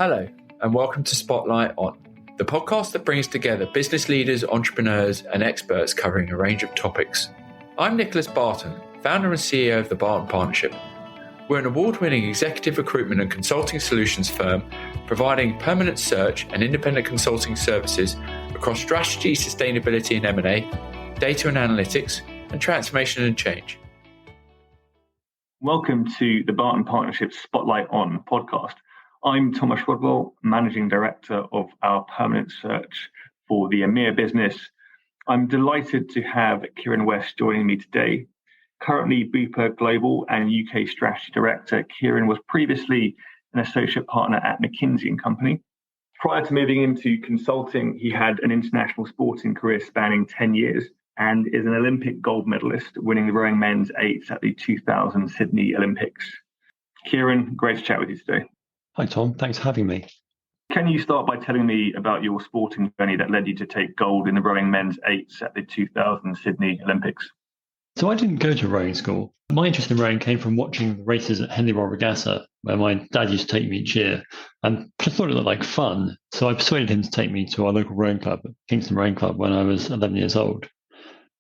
Hello, and welcome to Spotlight On, the podcast that brings together business leaders, entrepreneurs, and experts covering a range of topics. I'm Nicholas Barton, founder and CEO of the Barton Partnership. We're an award-winning executive recruitment and consulting solutions firm providing permanent search and independent consulting services across strategy, sustainability and M&A, data and analytics, and transformation and change. Welcome to the Barton Partnership Spotlight On podcast. I'm Thomas Rodwell, Managing Director of our permanent search for the EMEA business. I'm delighted to have Kieran West joining me today. Currently Bupa Global and UK Strategy Director, Kieran was previously an associate partner at McKinsey & Company. Prior to moving into consulting, he had an international sporting career spanning 10 years and is an Olympic Gold Medalist, winning the rowing men's 8s at the 2000 Sydney Olympics. Kieran, great to chat with you today. Hi, Tom. Thanks for having me. Can you start by telling me about your sporting journey that led you to take gold in the rowing men's 8s at the 2000 Sydney Olympics? So I didn't go to rowing school. My interest in rowing came from watching the races at Henley Royal Regatta, where my dad used to take me each year. And I thought it looked like fun. So I persuaded him to take me to our local rowing club, Kingston Rowing Club, when I was 11 years old.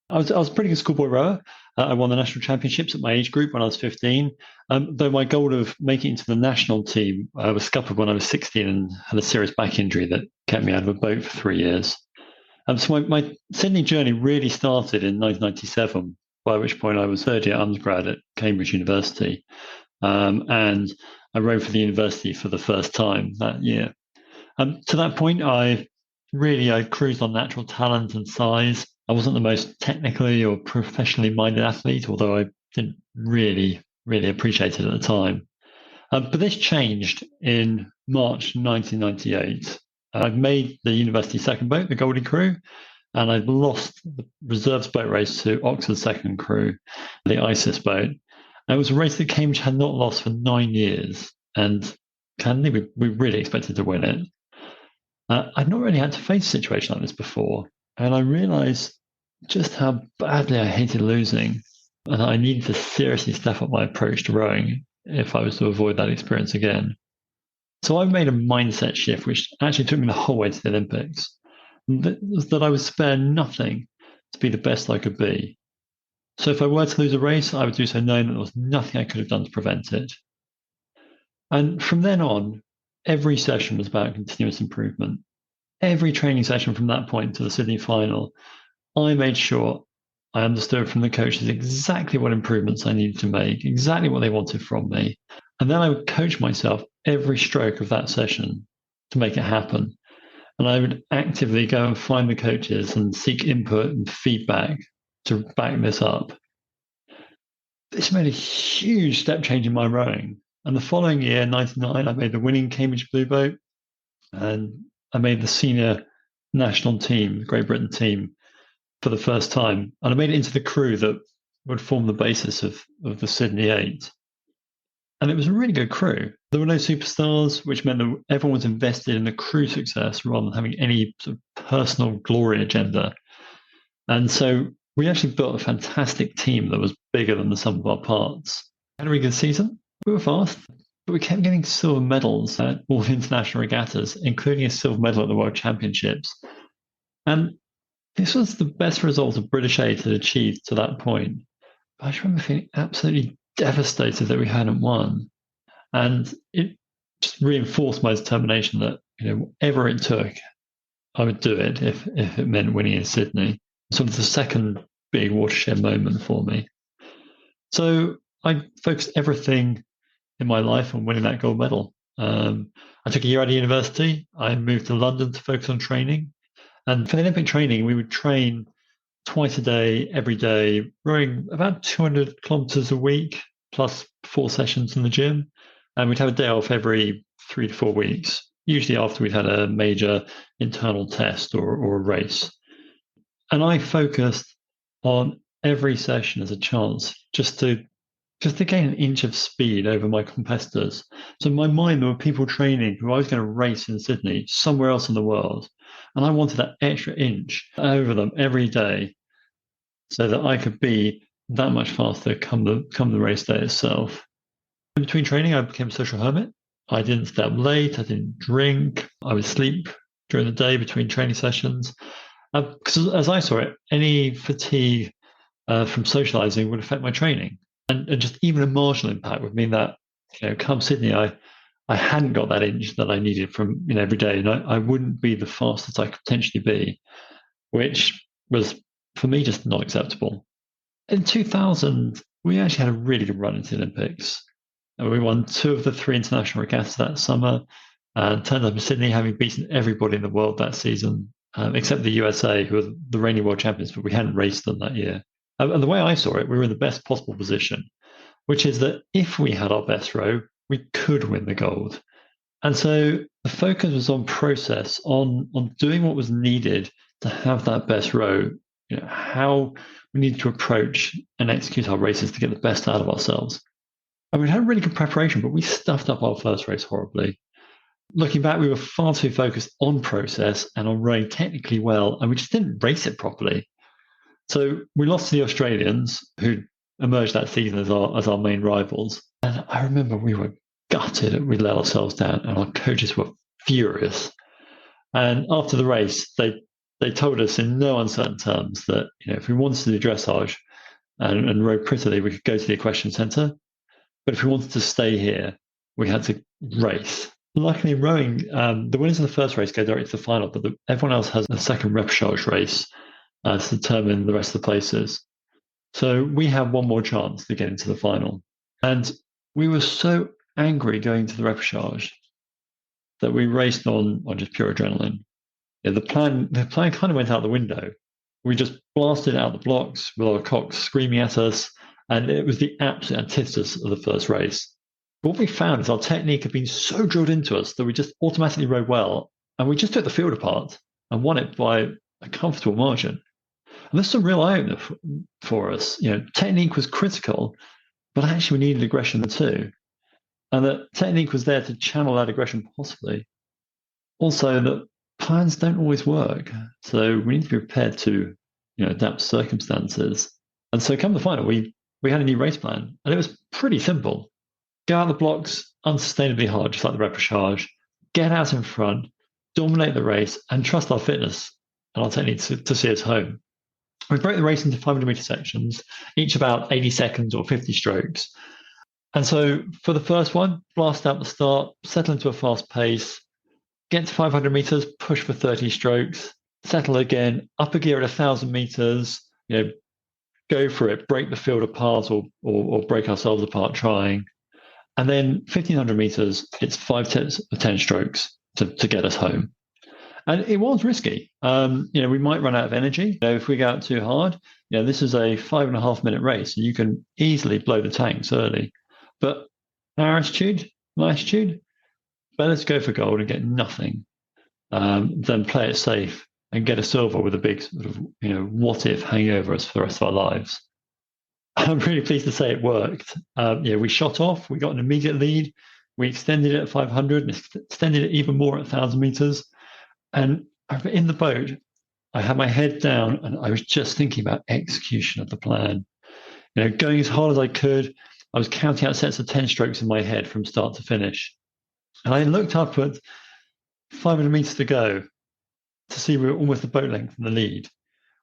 I was a pretty good schoolboy rower. I won the national championships at my age group when I was 15, though my goal of making it into the national team was scuppered when I was 16 and had a serious back injury that kept me out of a boat for 3 years. So my Sydney journey really started in 1997, by which point I was third year undergrad at Cambridge University. And I rowed for the university for the first time that year. To that point, I cruised on natural talent and size. I wasn't the most technically or professionally minded athlete, although I didn't really appreciate it at the time. But this changed in March 1998. I'd made the university second boat, the Goldie Crew, and I'd lost the reserves boat race to Oxford second crew, the ISIS boat. And it was a race that Cambridge had not lost for 9 years. And candidly, we really expected to win it. I'd not really had to face a situation like this before. And I realized just how badly I hated losing. And I needed to seriously step up my approach to rowing if I was to avoid that experience again. So I made a mindset shift, which actually took me the whole way to the Olympics. That I would spare nothing to be the best I could be. So if I were to lose a race, I would do so knowing that there was nothing I could have done to prevent it. And from then on, every session was about continuous improvement. Every training session from that point to the Sydney final, I made sure I understood from the coaches exactly what improvements I needed to make, exactly what they wanted from me. And then I would coach myself every stroke of that session to make it happen. And I would actively go and find the coaches and seek input and feedback to back this up. This made a huge step change in my rowing. And the following year, 99, I made the winning Cambridge Blue Boat. And I made the senior national team, the Great Britain team, for the first time. And I made it into the crew that would form the basis of the Sydney 8. And it was a really good crew. There were no superstars, which meant that everyone was invested in the crew success rather than having any sort of personal glory agenda. And so we actually built a fantastic team that was bigger than the sum of our parts. Had a really good season. We were fast, but we kept getting silver medals at all the international regattas, including a silver medal at the World Championships. And this was the best result a British 8 had achieved to that point. But I just remember feeling absolutely devastated that we hadn't won. And it just reinforced my determination that, whatever it took, I would do it if it meant winning in Sydney. Sort of the second big watershed moment for me. So I focused everything in my life on winning that gold medal. I took a year out of university. I moved to London to focus on training. And for the Olympic training, we would train twice a day, every day, rowing about 200 kilometers a week, plus 4 sessions in the gym. And we'd have a day off every 3 to 4 weeks, usually after we'd had a major internal test or a race. And I focused on every session as a chance just to gain an inch of speed over my competitors. So in my mind, there were people training who I was going to race in Sydney, somewhere else in the world. And I wanted that extra inch over them every day so that I could be that much faster come the race day itself. In between training, I became a social hermit. I didn't stay up late. I didn't drink. I would sleep during the day between training sessions. Because as I saw it, any fatigue from socializing would affect my training. And just even a marginal impact would mean that, come Sydney, I hadn't got that inch that I needed from every day. And I wouldn't be the fastest I could potentially be, which was, for me, just not acceptable. In 2000, we actually had a really good run into the Olympics. We won 2 of the 3 international regattas that summer, and turned up in Sydney having beaten everybody in the world that season, except the USA, who were the reigning world champions, but we hadn't raced them that year. And the way I saw it, we were in the best possible position, which is that if we had our best row, we could win the gold. And so the focus was on process, on doing what was needed to have that best row, how we needed to approach and execute our races to get the best out of ourselves. And we had a really good preparation, but we stuffed up our first race horribly. Looking back, we were far too focused on process and on rowing technically well, and we just didn't race it properly. So we lost to the Australians, who emerged that season as our main rivals. And I remember we were gutted that we let ourselves down, and our coaches were furious. And after the race, they told us in no uncertain terms that if we wanted to do dressage and row prettily, we could go to the equestrian centre. But if we wanted to stay here, we had to race. Luckily, rowing, the winners of the first race go directly to the final, but everyone else has a second repechage race to determine the rest of the places. So we had one more chance to get into the final. And we were so angry going to the repechage that we raced on just pure adrenaline. The plan kind of went out the window. We just blasted out the blocks with our cocks screaming at us, and it was the absolute antithesis of the first race. What we found is our technique had been so drilled into us that we just automatically rode well, and we just took the field apart and won it by a comfortable margin. And this is a real eye-opener for us. Technique was critical, but actually we needed aggression too. And that technique was there to channel that aggression possibly. Also, that plans don't always work. So we need to be prepared to adapt circumstances. And so come the final, we had a new race plan, and it was pretty simple. Go out the blocks unsustainably hard, just like the repechage, get out in front, dominate the race, and trust our fitness and our technique to see us home. We broke the race into 500-meter sections, each about 80 seconds or 50 strokes. And so for the first one, blast out the start, settle into a fast pace, get to 500 meters, push for 30 strokes, settle again, up a gear at 1,000 meters, go for it, break the field apart or break ourselves apart trying. And then 1,500 meters, it's 10 strokes to get us home. And it was risky. We might run out of energy. If we go out too hard, this is a 5.5-minute race, and you can easily blow the tanks early. But our attitude, better to go for gold and get nothing than play it safe and get a silver with a big sort of, what if hanging over us for the rest of our lives. I'm really pleased to say it worked. We shot off, we got an immediate lead, we extended it at 500 and extended it even more at 1,000 meters. And in the boat, I had my head down and I was just thinking about execution of the plan. Going as hard as I could. I was counting out sets of 10 strokes in my head from start to finish. And I looked up at 500 meters to go to see we were almost a boat length in the lead,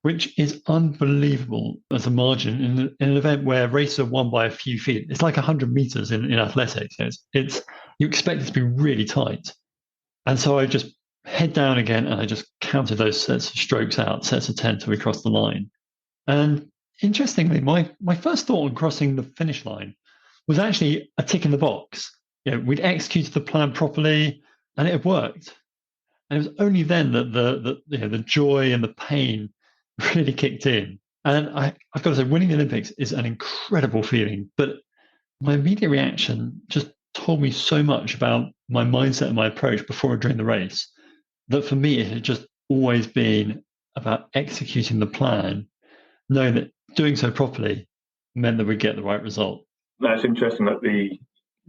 which is unbelievable as a margin in an event where races are won by a few feet. It's like 100 meters in athletics. It's you expect it to be really tight. And so I just head down again and I just counted those sets of strokes out, sets of 10 till we crossed the line. And interestingly, my first thought on crossing the finish line was actually a tick in the box. We'd executed the plan properly and it had worked. And it was only then that the joy and the pain really kicked in. And I've got to say, winning the Olympics is an incredible feeling. But my immediate reaction just told me so much about my mindset and my approach before and during the race that for me, it had just always been about executing the plan, knowing that doing so properly meant that we'd get the right result. That's interesting that the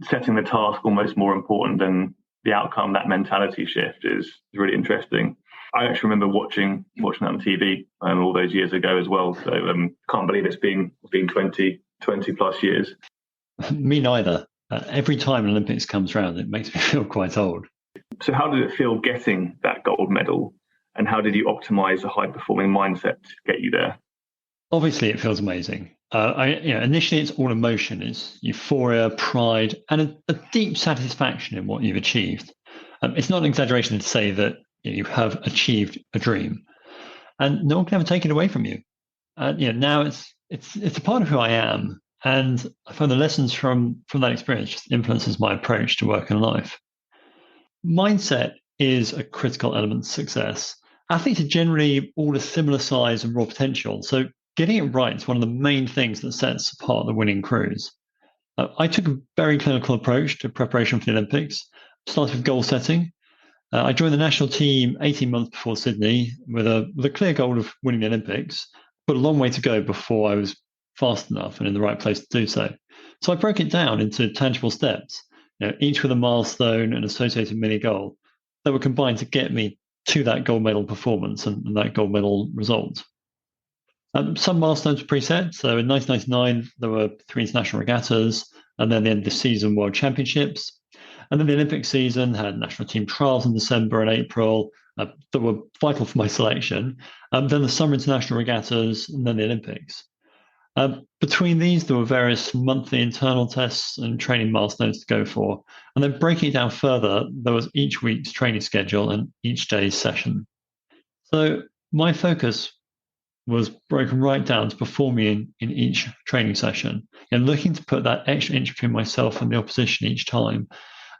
setting the task almost more important than the outcome. That mentality shift is really interesting. I actually remember watching that on TV all those years ago as well. So can't believe it's been 20 plus years. Me neither. Every time an Olympics comes around, it makes me feel quite old. So how did it feel getting that gold medal? And how did you optimize a high-performing mindset to get you there? Obviously, it feels amazing. Initially, it's all emotion. It's euphoria, pride, and a deep satisfaction in what you've achieved. It's not an exaggeration to say that you have achieved a dream, and no one can ever take it away from you. Now it's a part of who I am, and I find the lessons from that experience just influences my approach to work and life. Mindset is a critical element to success. Athletes are generally all a similar size and raw potential, so getting it right is one of the main things that sets apart the winning crews. I took a very clinical approach to preparation for the Olympics. Started with goal setting. I joined the national team 18 months before Sydney with a clear goal of winning the Olympics, but a long way to go before I was fast enough and in the right place to do so. So I broke it down into tangible steps, each with a milestone and associated mini goal that were combined to get me to that gold medal performance and that gold medal result. Some milestones were preset. So in 1999, there were 3 international regattas, and then the end of the season, World Championships. And then the Olympic season had national team trials in December and April that were vital for my selection. Then the summer international regattas, and then the Olympics. Between these, there were various monthly internal tests and training milestones to go for. And then breaking it down further, there was each week's training schedule and each day's session. So my focus was broken right down to performing in each training session and looking to put that extra inch between myself and the opposition each time.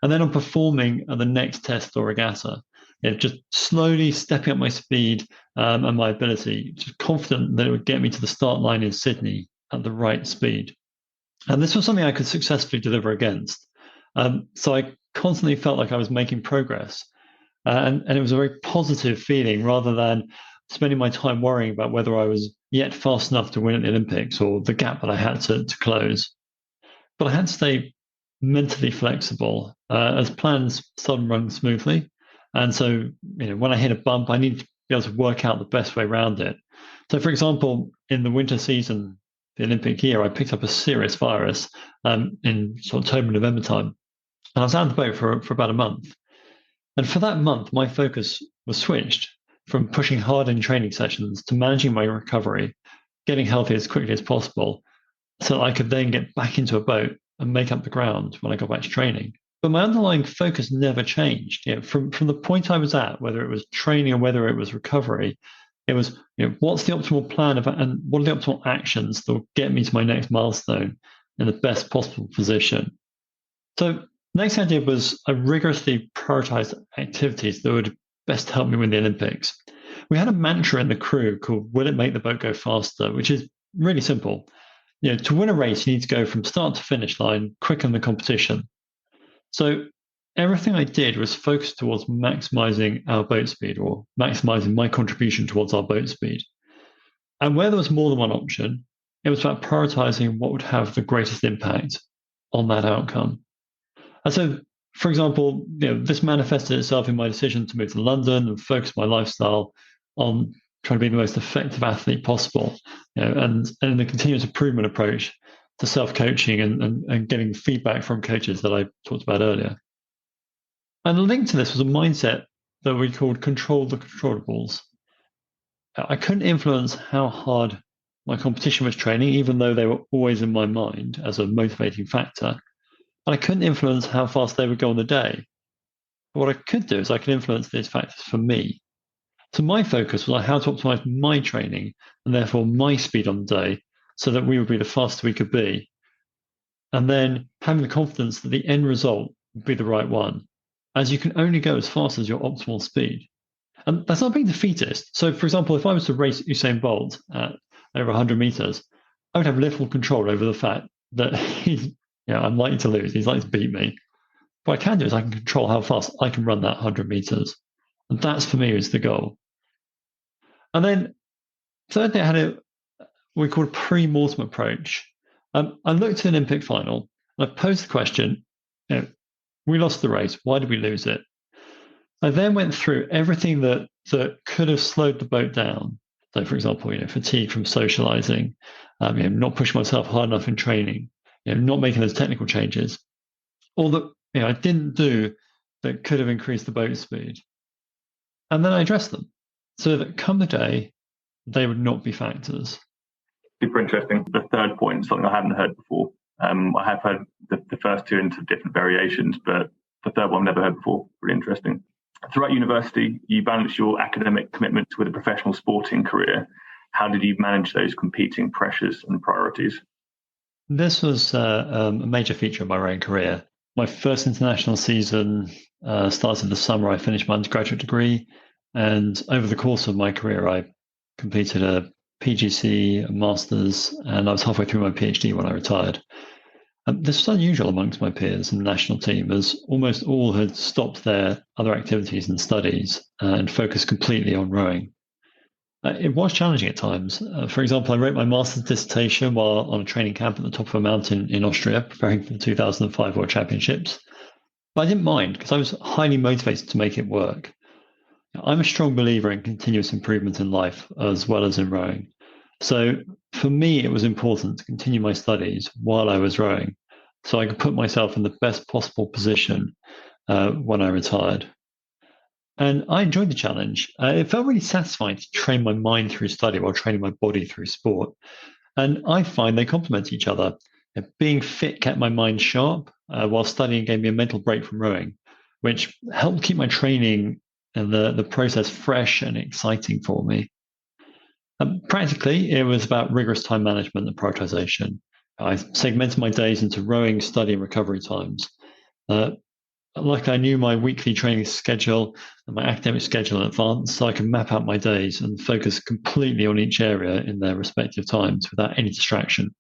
And then on performing at the next test or regatta, just slowly stepping up my speed and my ability, just confident that it would get me to the start line in Sydney at the right speed. And this was something I could successfully deliver against. So I constantly felt like I was making progress. And it was a very positive feeling rather than spending my time worrying about whether I was yet fast enough to win at the Olympics or the gap that I had to close. But I had to stay mentally flexible as plans started running smoothly. And so, when I hit a bump, I needed to be able to work out the best way around it. So, for example, in the winter season, the Olympic year, I picked up a serious virus in sort of October, November time. And I was out of the boat for about a month. And for that month, my focus was switched from pushing hard in training sessions to managing my recovery, getting healthy as quickly as possible, so that I could then get back into a boat and make up the ground when I got back to training. But my underlying focus never changed. From the point I was at, whether it was training or whether it was recovery, it was, what's the optimal plan and what are the optimal actions that will get me to my next milestone in the best possible position. So next idea was I rigorously prioritized activities that would best help me win the Olympics. We had a mantra in the crew called, will it make the boat go faster? Which is really simple. To win a race, you need to go from start to finish line, quicken the competition. So everything I did was focused towards maximizing our boat speed or maximizing my contribution towards our boat speed. And where there was more than one option, it was about prioritizing what would have the greatest impact on that outcome. And so, for example, this manifested itself in my decision to move to London and focus my lifestyle on trying to be the most effective athlete possible, and the continuous improvement approach to self-coaching and getting feedback from coaches that I talked about earlier. And linked to this was a mindset that we called control the controllables. I couldn't influence how hard my competition was training, even though they were always in my mind as a motivating factor. And I couldn't influence how fast they would go on the day. But what I could do is I could influence these factors for me. So my focus was on how to optimize my training and therefore my speed on the day so that we would be the fastest we could be. And then having the confidence that the end result would be the right one, as you can only go as fast as your optimal speed. And that's not being defeatist. So, for example, if I was to race Usain Bolt at over 100 meters, I would have little control over the fact that I'm likely to lose. He's likely to beat me. What I can do is I can control how fast I can run that 100 meters. And that's, for me, is the goal. And then thirdly, I had what we call a pre-mortem approach. I looked at an Olympic final and I posed the question, we lost the race. Why did we lose it? I then went through everything that could have slowed the boat down. So, for example, fatigue from socializing, not pushing myself hard enough in training, not making those technical changes. or that I didn't do that could have increased the boat speed. And then I addressed them so that come the day, they would not be factors. Super interesting. The third point, something I hadn't heard before. I have heard the first two into different variations, but the third one I've never heard before. Really interesting. Throughout university, you balanced your academic commitments with a professional sporting career. How did you manage those competing pressures and priorities? This was a major feature of my rowing career. My first international season started the summer I finished my undergraduate degree. And over the course of my career, I completed a PGC, a master's, and I was halfway through my PhD when I retired. This was unusual amongst my peers in the national team, as almost all had stopped their other activities and studies and focused completely on rowing. It was challenging at times. For example, I wrote my master's dissertation while on a training camp at the top of a mountain in Austria, preparing for the 2005 World Championships. But I didn't mind because I was highly motivated to make it work. I'm a strong believer in continuous improvement in life as well as in rowing. So for me, it was important to continue my studies while I was rowing so I could put myself in the best possible position when I retired. And I enjoyed the challenge. It felt really satisfying to train my mind through study while training my body through sport. And I find they complement each other. Being fit kept my mind sharp, while studying gave me a mental break from rowing, which helped keep my training and the process fresh and exciting for me. Practically, it was about rigorous time management and prioritization. I segmented my days into rowing, study, and recovery times. Like I knew my weekly training schedule and my academic schedule in advance, so I could map out my days and focus completely on each area in their respective times without any distraction.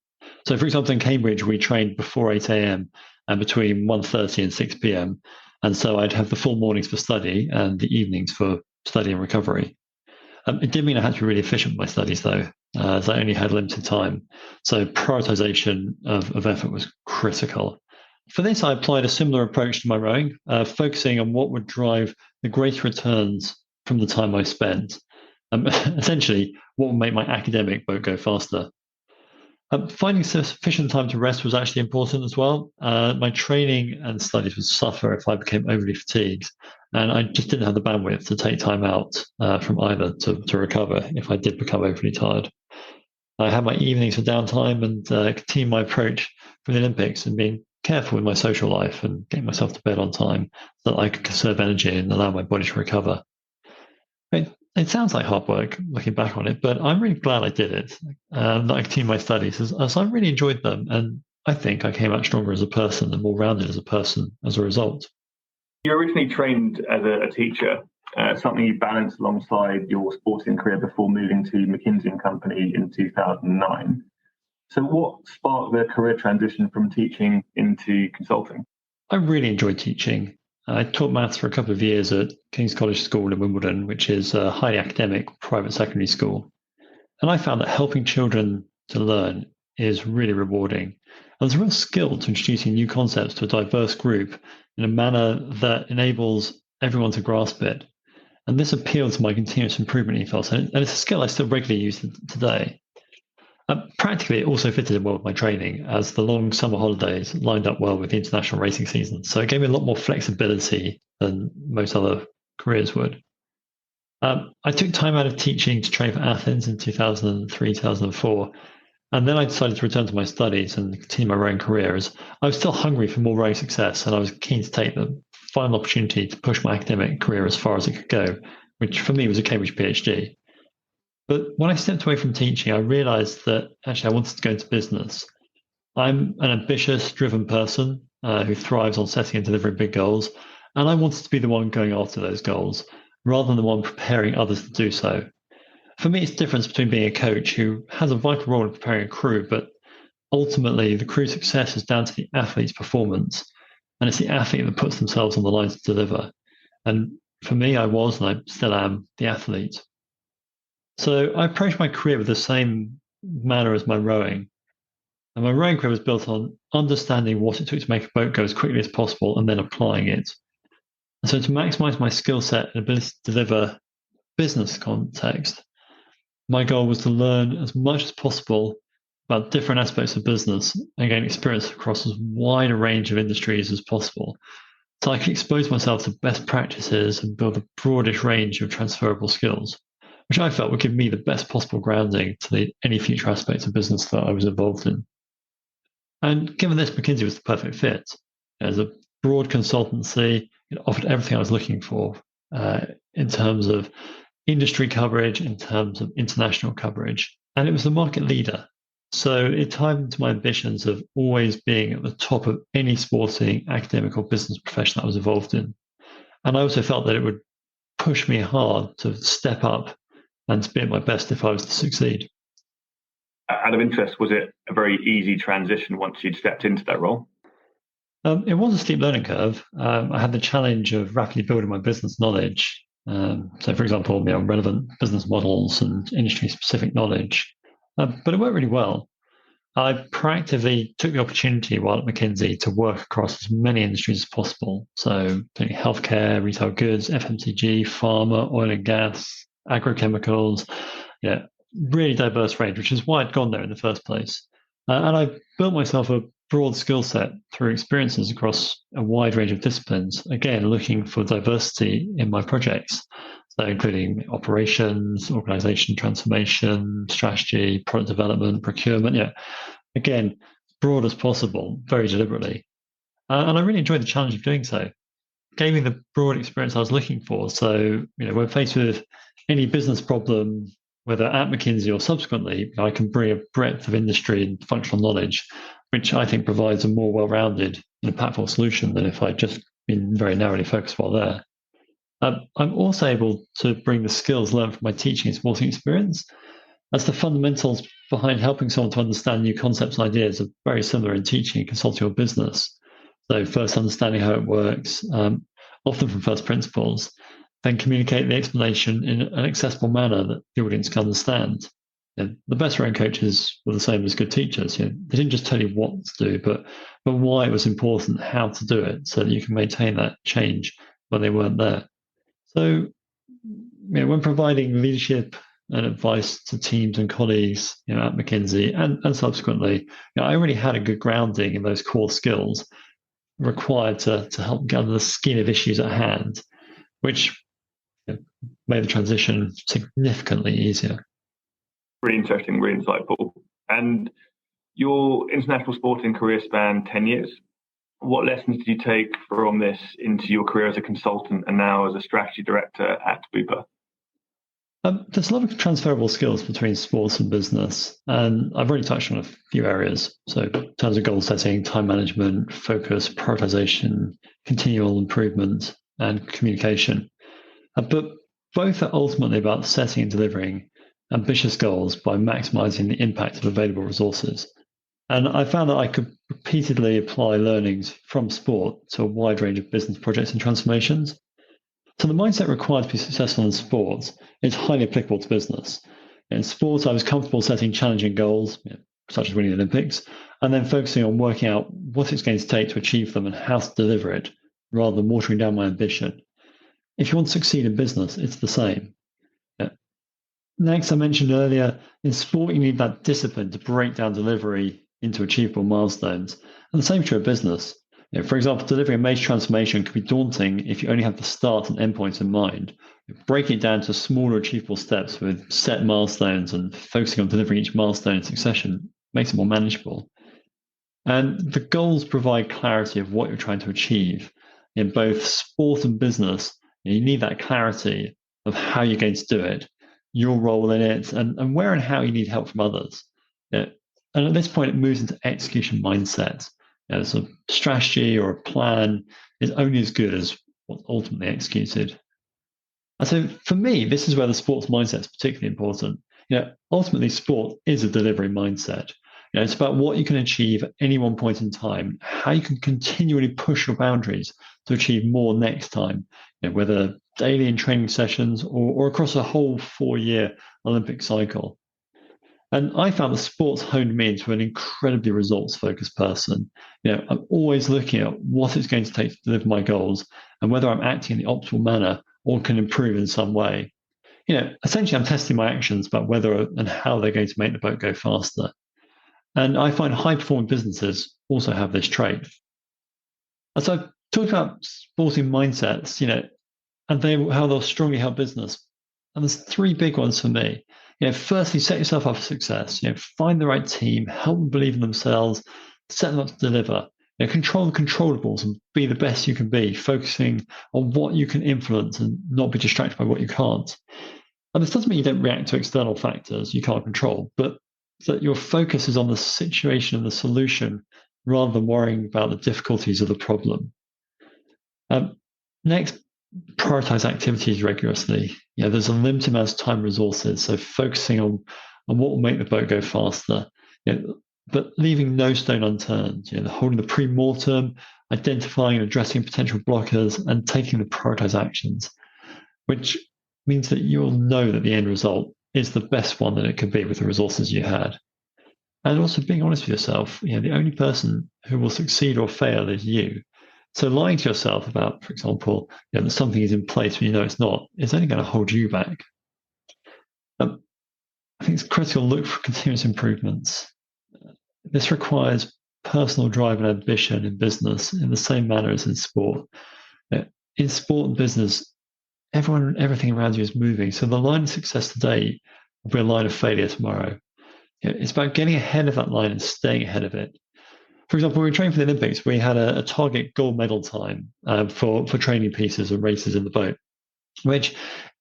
So, for example, in Cambridge, we trained before 8 a.m. and between 1:30 and 6 p.m. And so I'd have the full mornings for study and the evenings for study and recovery. It did mean I had to be really efficient with my studies, though, as I only had limited time. So prioritization of effort was critical. For this, I applied a similar approach to my rowing, focusing on what would drive the greatest returns from the time I spent. Essentially, what would make my academic boat go faster. Finding sufficient time to rest was actually important as well. My training and studies would suffer if I became overly fatigued, and I just didn't have the bandwidth to take time out from either to recover if I did become overly tired. I had my evenings for downtime and continued my approach for the Olympics and being careful with my social life and getting myself to bed on time so that I could conserve energy and allow my body to recover. It sounds like hard work looking back on it, but I'm really glad I did it. That I continued my studies as I really enjoyed them. And I think I came out stronger as a person and more rounded as a person as a result. You originally trained as a teacher, something you balanced alongside your sporting career before moving to McKinsey and Company in 2009. So what sparked the career transition from teaching into consulting? I really enjoyed teaching. I taught maths for a couple of years at King's College School in Wimbledon, which is a highly academic private secondary school. And I found that helping children to learn is really rewarding. And there's a real skill to introducing new concepts to a diverse group in a manner that enables everyone to grasp it. And this appealed to my continuous improvement ethos, and it's a skill I still regularly use today. Practically, it also fitted in well with my training, as the long summer holidays lined up well with the international racing season. So it gave me a lot more flexibility than most other careers would. I took time out of teaching to train for Athens in 2003, 2004. And then I decided to return to my studies and continue my rowing career, as I was still hungry for more rowing success, and I was keen to take the final opportunity to push my academic career as far as it could go, which for me was a Cambridge PhD. But when I stepped away from teaching, I realized that actually I wanted to go into business. I'm an ambitious, driven person who thrives on setting and delivering big goals. And I wanted to be the one going after those goals rather than the one preparing others to do so. For me, it's the difference between being a coach who has a vital role in preparing a crew, but ultimately the crew's success is down to the athlete's performance. And it's the athlete that puts themselves on the line to deliver. And for me, I was, and I still am, the athlete. So I approached my career with the same manner as my rowing. And my rowing career was built on understanding what it took to make a boat go as quickly as possible and then applying it. And so to maximize my skill set and ability to deliver business context, my goal was to learn as much as possible about different aspects of business and gain experience across as wide a range of industries as possible, so I can expose myself to best practices and build a broadish range of transferable skills, which I felt would give me the best possible grounding to lead any future aspects of business that I was involved in. And given this, McKinsey was the perfect fit. As a broad consultancy, it offered everything I was looking for in terms of industry coverage, in terms of international coverage, and it was the market leader. So it tied into my ambitions of always being at the top of any sporting, academic, or business profession that I was involved in. And I also felt that it would push me hard to step up and to be at my best if I was to succeed. Out of interest, was it a very easy transition once you'd stepped into that role? It was a steep learning curve. I had the challenge of rapidly building my business knowledge. So, for example, relevant business models and industry-specific knowledge. But it worked really well. I proactively took the opportunity while at McKinsey to work across as many industries as possible. So, healthcare, retail goods, FMCG, pharma, oil and gas, agrochemicals, really diverse range, which is why I'd gone there in the first place. And I built myself a broad skill set through experiences across a wide range of disciplines, again, looking for diversity in my projects. So including operations, organization transformation, strategy, product development, procurement. Again, broad as possible, very deliberately. And I really enjoyed the challenge of doing so. It gave me the broad experience I was looking for. So, when faced with any business problem, whether at McKinsey or subsequently, I can bring a breadth of industry and functional knowledge, which I think provides a more well-rounded and impactful solution than if I'd just been very narrowly focused while there. I'm also able to bring the skills learned from my teaching and sporting experience, as the fundamentals behind helping someone to understand new concepts and ideas are very similar in teaching, consulting, or business. So first understanding how it works, often from first principles, then communicate the explanation in an accessible manner that the audience can understand. The best rowing coaches were the same as good teachers. They didn't just tell you what to do, but why it was important, how to do it, so that you can maintain that change when they weren't there. So, when providing leadership and advice to teams and colleagues, at McKinsey and subsequently, I already had a good grounding in those core skills required to help gather the skin of issues at hand, which made the transition significantly easier. Really interesting, really insightful. And your international sporting career spanned 10 years. What lessons did you take from this into your career as a consultant and now as a strategy director at Bupa? There's a lot of transferable skills between sports and business, and I've already touched on a few areas. So in terms of goal setting, time management, focus, prioritization, continual improvement, and communication. But both are ultimately about setting and delivering ambitious goals by maximizing the impact of available resources. And I found that I could repeatedly apply learnings from sport to a wide range of business projects and transformations. So the mindset required to be successful in sports is highly applicable to business. In sports, I was comfortable setting challenging goals, such as winning the Olympics, and then focusing on working out what it's going to take to achieve them and how to deliver it, rather than watering down my ambition. If you want to succeed in business, it's the same. Next, I mentioned earlier, in sport, you need that discipline to break down delivery into achievable milestones. And the same true of business. For example, delivering a major transformation can be daunting if you only have the start and endpoints in mind. Breaking it down to smaller achievable steps with set milestones and focusing on delivering each milestone in succession makes it more manageable. And the goals provide clarity of what you're trying to achieve. In both sport and business, you need that clarity of how you're going to do it, your role in it, and where and how you need help from others. And at this point, it moves into execution mindset. So a strategy or a plan is only as good as what's ultimately executed. And so for me, this is where the sports mindset is particularly important. Ultimately, sport is a delivery mindset. It's about what you can achieve at any one point in time, how you can continually push your boundaries to achieve more next time, whether daily in training sessions or across a whole 4-year Olympic cycle. And I found that sports honed me into an incredibly results-focused person. I'm always looking at what it's going to take to deliver my goals and whether I'm acting in the optimal manner or can improve in some way. Essentially, I'm testing my actions about whether and how they're going to make the boat go faster. And I find high-performing businesses also have this trait. As I've talked about sporting mindsets, and how they'll strongly help business. And there's three big ones for me. Firstly, set yourself up for success. Find the right team, help them believe in themselves, set them up to deliver. Control the controllables and be the best you can be, focusing on what you can influence and not be distracted by what you can't. And this doesn't mean you don't react to external factors you can't control, but that your focus is on the situation and the solution rather than worrying about the difficulties of the problem. Next, prioritize activities rigorously. There's a limited amount of time and resources, so focusing on what will make the boat go faster, but leaving no stone unturned. Holding the pre-mortem, identifying and addressing potential blockers, and taking the prioritized actions, which means that you'll know that the end result is the best one that it could be with the resources you had. And also being honest with yourself. The only person who will succeed or fail is you. So lying to yourself about, for example, that something is in place when you know it's not, is only going to hold you back. I think it's critical to look for continuous improvements. This requires personal drive and ambition in business in the same manner as in sport. In sport and business, everything around you is moving. So the line of success today will be a line of failure tomorrow. It's about getting ahead of that line and staying ahead of it. For example, when we were training for the Olympics, we had a target gold medal time for training pieces and races in the boat, which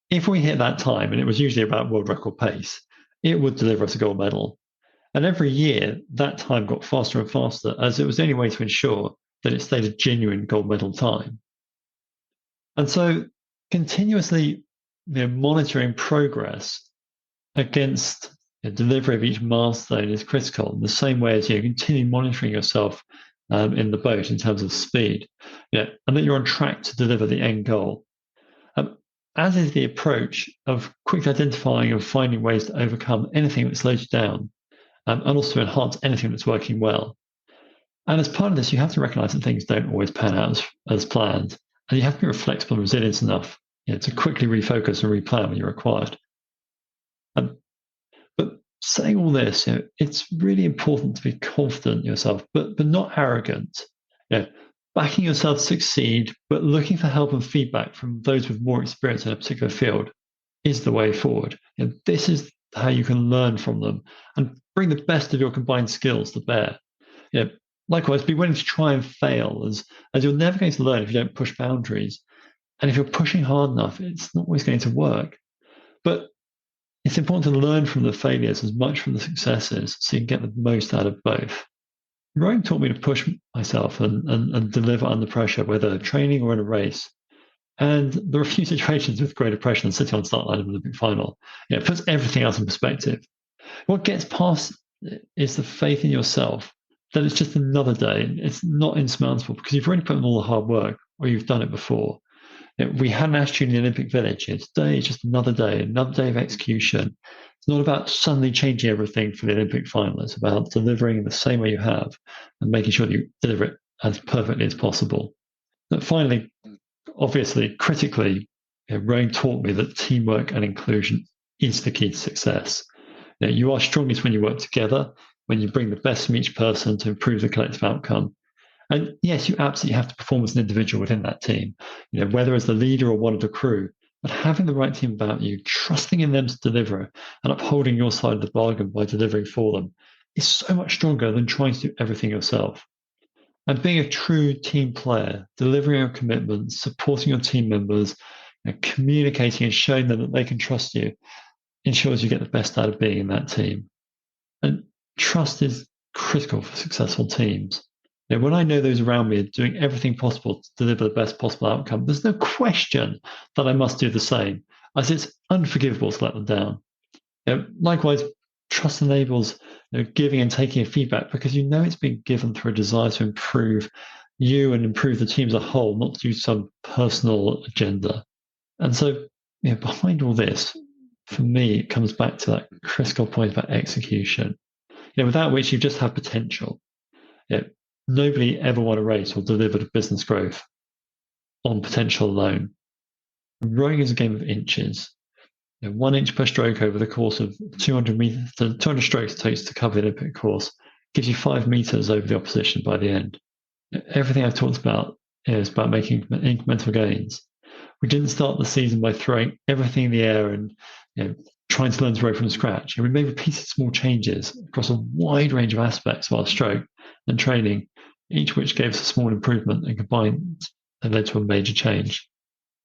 if we hit that time, and it was usually about world record pace, it would deliver us a gold medal. And every year, that time got faster and faster, as it was the only way to ensure that it stayed a genuine gold medal time. And so continuously monitoring progress against the delivery of each milestone is critical, in the same way as continue monitoring yourself in the boat in terms of speed, and that you're on track to deliver the end goal. As is the approach of quickly identifying and finding ways to overcome anything that slows you down, and also to enhance anything that's working well. And as part of this, you have to recognize that things don't always pan out as planned, and you have to be flexible and resilient enough to quickly refocus and replan when you're required. But saying all this, it's really important to be confident in yourself, but not arrogant. Backing yourself to succeed, but looking for help and feedback from those with more experience in a particular field is the way forward. This is how you can learn from them and bring the best of your combined skills to bear. Likewise, be willing to try and fail, as you're never going to learn if you don't push boundaries. And if you're pushing hard enough, it's not always going to work. But it's important to learn from the failures as much from the successes so you can get the most out of both. Rowing taught me to push myself and deliver under pressure, whether training or in a race. And there are a few situations with greater pressure than sitting on the start line of an Olympic final. It puts everything else in perspective. What gets past is the faith in yourself that it's just another day. It's not insurmountable because you've already put in all the hard work or you've done it before. We had an attitude in the Olympic Village. Today is just another day of execution. It's not about suddenly changing everything for the Olympic final. It's about delivering in the same way you have and making sure that you deliver it as perfectly as possible. But finally, obviously, critically, rowing taught me that teamwork and inclusion is the key to success. You are strongest when you work together, when you bring the best from each person to improve the collective outcome. And yes, you absolutely have to perform as an individual within that team, whether as the leader or one of the crew, but having the right team about you, trusting in them to deliver and upholding your side of the bargain by delivering for them is so much stronger than trying to do everything yourself. And being a true team player, delivering your commitments, supporting your team members, communicating and showing them that they can trust you ensures you get the best out of being in that team. And trust is critical for successful teams. When I know those around me are doing everything possible to deliver the best possible outcome, there's no question that I must do the same, as it's unforgivable to let them down. Likewise, trust enables giving and taking feedback because it's being given through a desire to improve you and improve the team as a whole, not to do some personal agenda. And so, behind all this, for me, it comes back to that critical point about execution. Without which you just have potential. Nobody ever won a race or delivered business growth on potential alone. Rowing is a game of inches. 1 inch per stroke over the course of 200 strokes it takes to cover the Olympic course gives you 5 meters over the opposition by the end. Everything I've talked about is about making incremental gains. We didn't start the season by throwing everything in the air and trying to learn to row from scratch. And we made repeated small changes across a wide range of aspects of our stroke and training, each which gave us a small improvement and combined and led to a major change.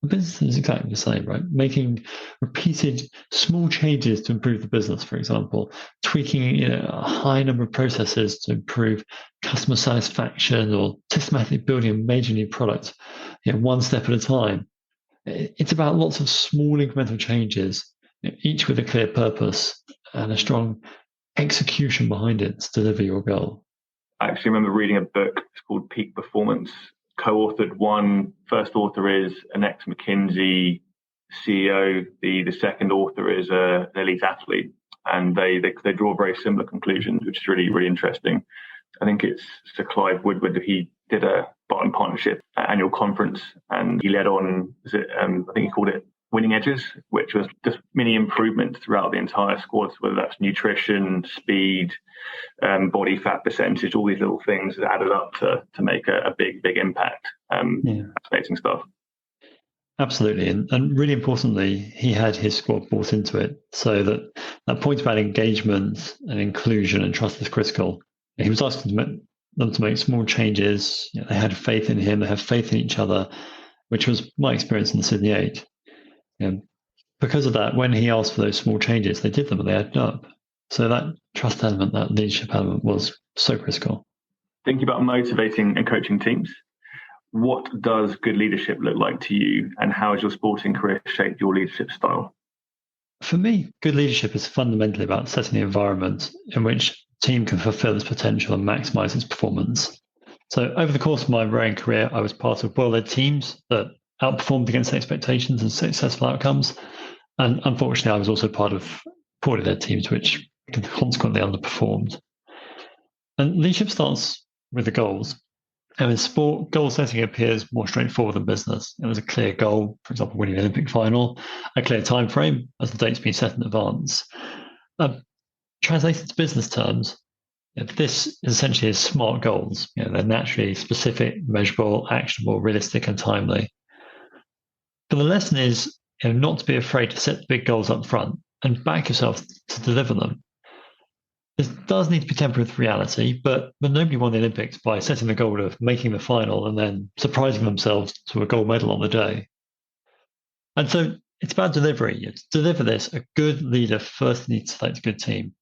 The business is exactly the same, right? Making repeated small changes to improve the business, for example, tweaking a high number of processes to improve customer satisfaction, or systematically building a major new product, one step at a time. It's about lots of small incremental changes, each with a clear purpose and a strong execution behind it to deliver your goal. I actually remember reading a book. It's called Peak Performance. Co-authored one. First author is an ex-McKinsey CEO. The second author is an elite athlete, and they draw very similar conclusions, which is really, really interesting. I think it's Sir Clive Woodward. He did a Barton Partnership annual conference, and he led on, I think he called it Winning Edges, which was just mini improvements throughout the entire squad, whether that's nutrition, speed, body fat percentage, all these little things that added up to make a big impact. Fascinating stuff. Absolutely. And really importantly, he had his squad bought into it. So that point about engagement and inclusion and trust is critical. He was asking them to make small changes. They had faith in him. They have faith in each other, which was my experience in the Sydney 8. Because of that, when he asked for those small changes, they did them and they added up. So that trust element, that leadership element was so critical. Thinking about motivating and coaching teams, what does good leadership look like to you, and how has your sporting career shaped your leadership style? For me, good leadership is fundamentally about setting the environment in which a team can fulfill its potential and maximize its performance. So over the course of my rowing career, I was part of well-led teams that outperformed against expectations and successful outcomes. And unfortunately, I was also part of poorly led teams which consequently underperformed. And leadership starts with the goals. And in sport, goal setting appears more straightforward than business. It was a clear goal, for example, winning the Olympic final, a clear time frame as the date's been set in advance. Translated to business terms, this is essentially smart goals. They're naturally specific, measurable, actionable, realistic, and timely. But the lesson is not to be afraid to set the big goals up front and back yourself to deliver them. This does need to be tempered with reality, but nobody won the Olympics by setting the goal of making the final and then surprising themselves to a gold medal on the day. And so it's about delivery. To deliver this, a good leader first needs to select a good team,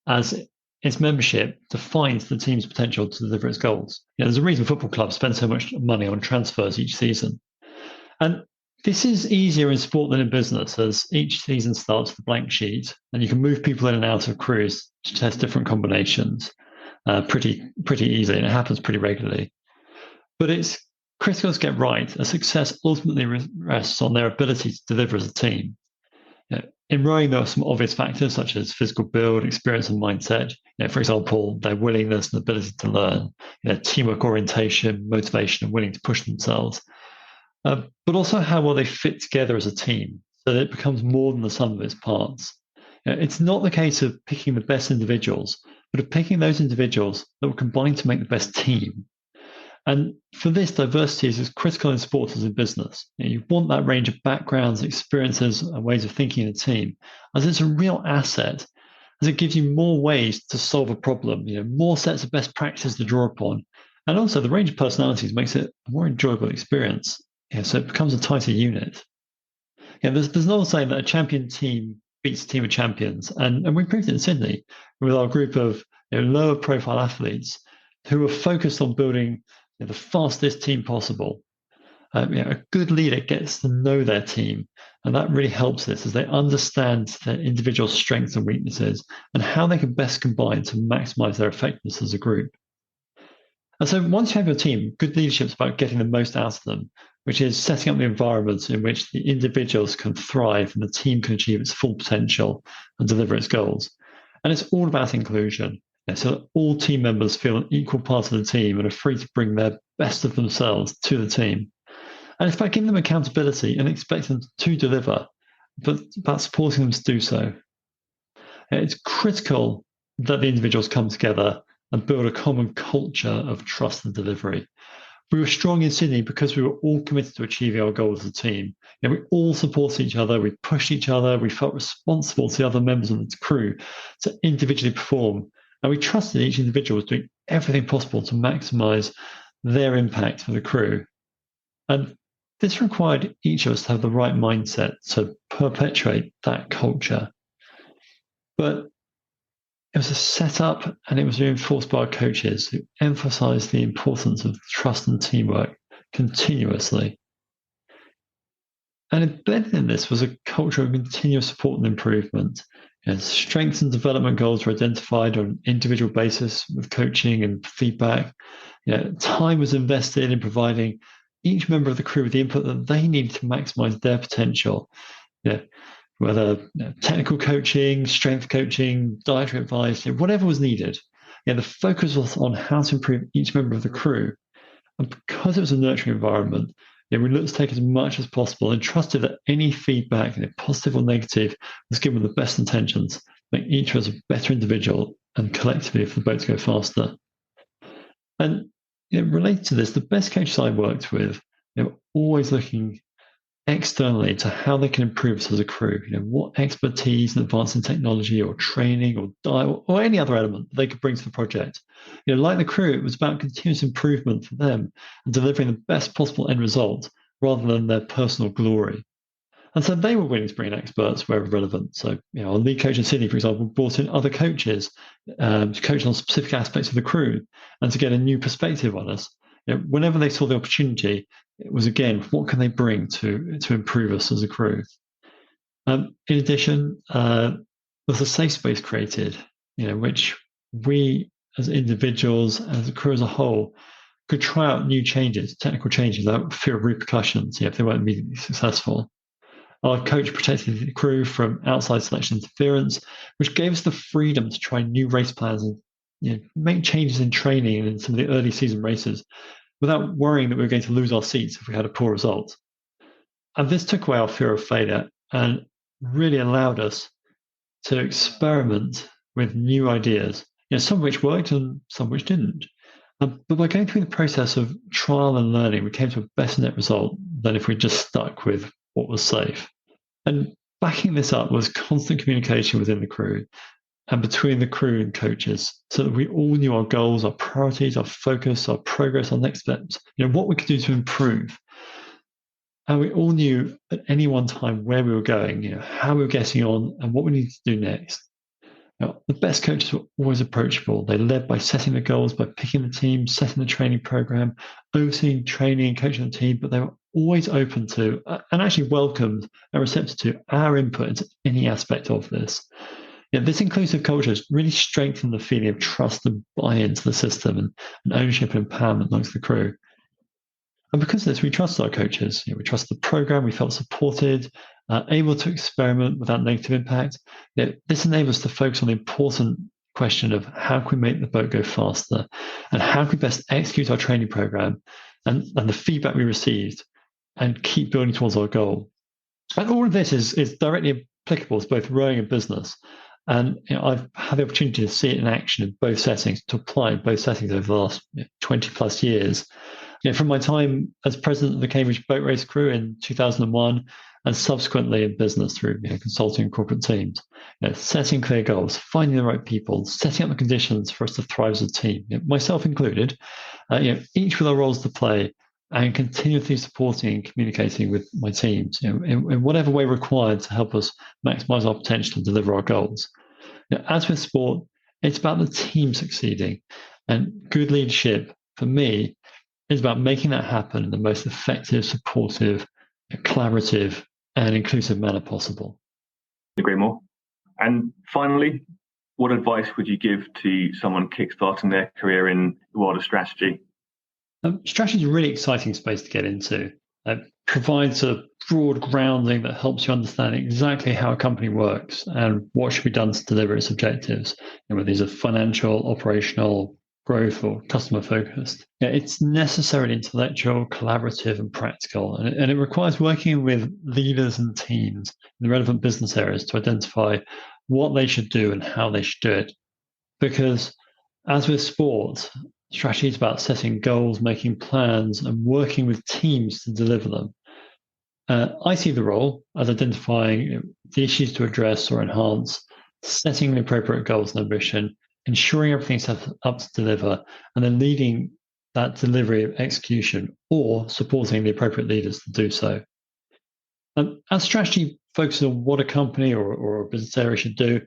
as its membership defines the team's potential to deliver its goals. There's a reason football clubs spend so much money on transfers each season. And this is easier in sport than in business, as each season starts with a blank sheet and you can move people in and out of crews to test different combinations pretty easily, and it happens pretty regularly. But it's critical to get right, as success ultimately rests on their ability to deliver as a team. In rowing, there are some obvious factors such as physical build, experience, and mindset. For example, their willingness and ability to learn, teamwork orientation, motivation, and willing to push themselves. But also how well they fit together as a team, so that it becomes more than the sum of its parts. It's not the case of picking the best individuals, but of picking those individuals that will combine to make the best team. And for this, diversity is as critical in sport as in business. You want that range of backgrounds, experiences, and ways of thinking in a team, as it's a real asset, as it gives you more ways to solve a problem, more sets of best practices to draw upon. And also the range of personalities makes it a more enjoyable experience. So it becomes a tighter unit. There's an old saying that a champion team beats a team of champions. And we proved it in Sydney with our group of lower profile athletes who were focused on building the fastest team possible. A good leader gets to know their team, and that really helps this as they understand their individual strengths and weaknesses and how they can best combine to maximize their effectiveness as a group. And so once you have your team, good leadership is about getting the most out of them, which is setting up the environment in which the individuals can thrive and the team can achieve its full potential and deliver its goals. And it's all about inclusion, so that all team members feel an equal part of the team and are free to bring their best of themselves to the team. And it's about giving them accountability and expecting them to deliver, but about supporting them to do so. It's critical that the individuals come together and build a common culture of trust and delivery. We were strong in Sydney because we were all committed to achieving our goals as a team. We all supported each other, we pushed each other, we felt responsible to the other members of the crew to individually perform, and we trusted each individual was doing everything possible to maximise their impact for the crew. And this required each of us to have the right mindset to perpetuate that culture. But it was a setup and it was reinforced by our coaches who emphasised the importance of trust and teamwork continuously. And embedded in this was a culture of continuous support and improvement. Strengths and development goals were identified on an individual basis with coaching and feedback. Time was invested in providing each member of the crew with the input that they needed to maximise their potential. Whether technical coaching, strength coaching, dietary advice, whatever was needed. The focus was on how to improve each member of the crew. And because it was a nurturing environment, we looked to take as much as possible and trusted that any feedback, positive or negative, was given with the best intentions, make each of us a better individual and collectively for the boat to go faster. And related to this, the best coaches I worked with, were always looking externally to how they can improve us as a crew. What expertise and advance in technology or training or diet or any other element they could bring to the project. Like the crew, it was about continuous improvement for them and delivering the best possible end result rather than their personal glory. And so they were willing to bring in experts wherever relevant. So, our lead coach in Sydney, for example, brought in other coaches to coach on specific aspects of the crew and to get a new perspective on us. Whenever they saw the opportunity, it was again, what can they bring to improve us as a crew? In addition, there was a safe space created, which we as individuals, as a crew as a whole, could try out new changes, technical changes without fear of repercussions if they weren't immediately successful. Our coach protected the crew from outside selection interference, which gave us the freedom to try new race plans and make changes in training in some of the early season races without worrying that we were going to lose our seats if we had a poor result. And this took away our fear of failure and really allowed us to experiment with new ideas, some of which worked and some which didn't. But by going through the process of trial and learning, we came to a better net result than if we just stuck with what was safe. And backing this up was constant communication within the crew and between the crew and coaches, so that we all knew our goals, our priorities, our focus, our progress, our next steps, what we could do to improve. And we all knew at any one time where we were going, how we were getting on and what we needed to do next. The best coaches were always approachable. They led by setting the goals, by picking the team, setting the training program, overseeing training and coaching the team, but they were always open to and actually welcomed and receptive to our input into any aspect of this. This inclusive culture has really strengthened the feeling of trust and buy-in to the system and ownership and empowerment amongst the crew. And because of this, we trusted our coaches. We trusted the program. We felt supported, able to experiment without negative impact. This enables us to focus on the important question of how can we make the boat go faster and how can we best execute our training program and the feedback we received and keep building towards our goal. And all of this is directly applicable to both rowing and business. And I've had the opportunity to see it in action in both settings, to apply in both settings over the last 20 plus years. From my time as president of the Cambridge Boat Race Crew in 2001, and subsequently in business through consulting and corporate teams, setting clear goals, finding the right people, setting up the conditions for us to thrive as a team, myself included, each with our roles to play, and continuously supporting and communicating with my teams in whatever way required to help us maximize our potential and deliver our goals. As with sport, it's about the team succeeding, and good leadership, for me, is about making that happen in the most effective, supportive, collaborative, and inclusive manner possible. Agree more. And finally, what advice would you give to someone kickstarting their career in the world of strategy? Strategy is a really exciting space to get into. It provides a broad grounding that helps you understand exactly how a company works and what should be done to deliver its objectives, whether these are financial, operational, growth, or customer focused. It's necessarily intellectual, collaborative, and practical, and it requires working with leaders and teams in the relevant business areas to identify what they should do and how they should do it. Because As with sport, strategy is about setting goals, making plans, and working with teams to deliver them. I see the role as identifying the issues to address or enhance, setting the appropriate goals and ambition, ensuring everything's set up to deliver, and then leading that delivery of execution or supporting the appropriate leaders to do so. As strategy focuses on what a company or a business area should do,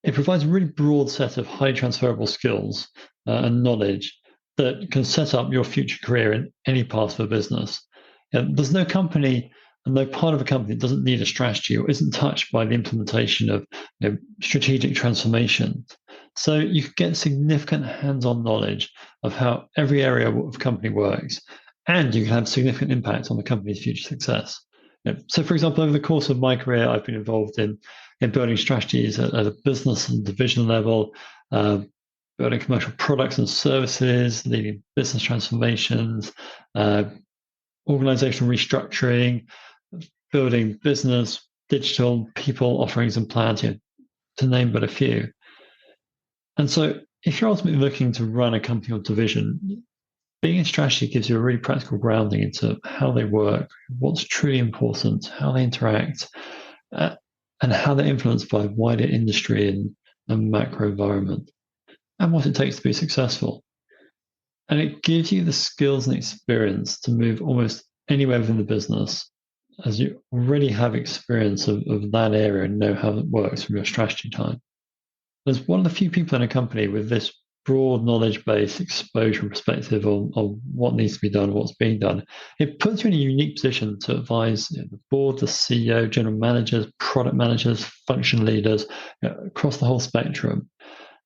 it provides a really broad set of highly transferable skills and knowledge that can set up your future career in any part of a business. There's no company and no part of a company that doesn't need a strategy or isn't touched by the implementation of strategic transformation. So you can get significant hands-on knowledge of how every area of a company works, and you can have significant impact on the company's future success. So, for example, over the course of my career, I've been involved in building strategies at a business and division level, building commercial products and services, leading business transformations, organizational restructuring, building business, digital, people offerings and plans, to name but a few. And so if you're ultimately looking to run a company or division, being in strategy gives you a really practical grounding into how they work, what's truly important, how they interact, and how they're influenced by wider industry and macro environment, and what it takes to be successful. And it gives you the skills and experience to move almost anywhere within the business, as you already have experience of that area and know how it works from your strategy time. As one of the few people in a company with this broad knowledge base, exposure and perspective on what needs to be done, what's being done, it puts you in a unique position to advise the board, the CEO, general managers, product managers, function leaders, across the whole spectrum.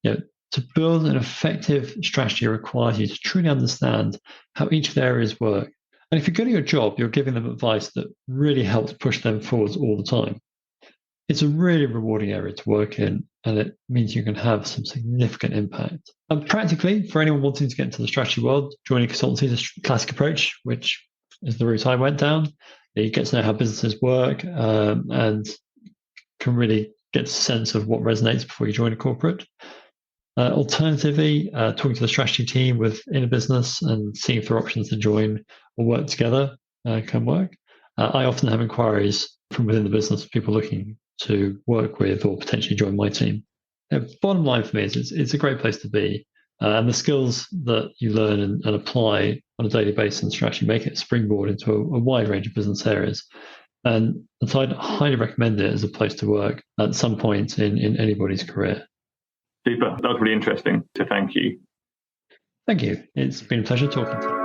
To build an effective strategy requires you to truly understand how each of the areas work. And if you're good at your job, you're giving them advice that really helps push them forwards all the time. It's a really rewarding area to work in, and it means you can have some significant impact. And practically, for anyone wanting to get into the strategy world, joining consultancy is a classic approach, which is the route I went down. You get to know how businesses work and can really get a sense of what resonates before you join a corporate. Alternatively, talking to the strategy team within a business and seeing if there are options to join or work together can work. I often have inquiries from within the business, people looking to work with or potentially join my team. Bottom line for me is it's a great place to be. And the skills that you learn and apply on a daily basis in strategy make it a springboard into a wide range of business areas. And so I'd highly recommend it as a place to work at some point in anybody's career. Super. That was really interesting. So thank you. Thank you. It's been a pleasure talking to you.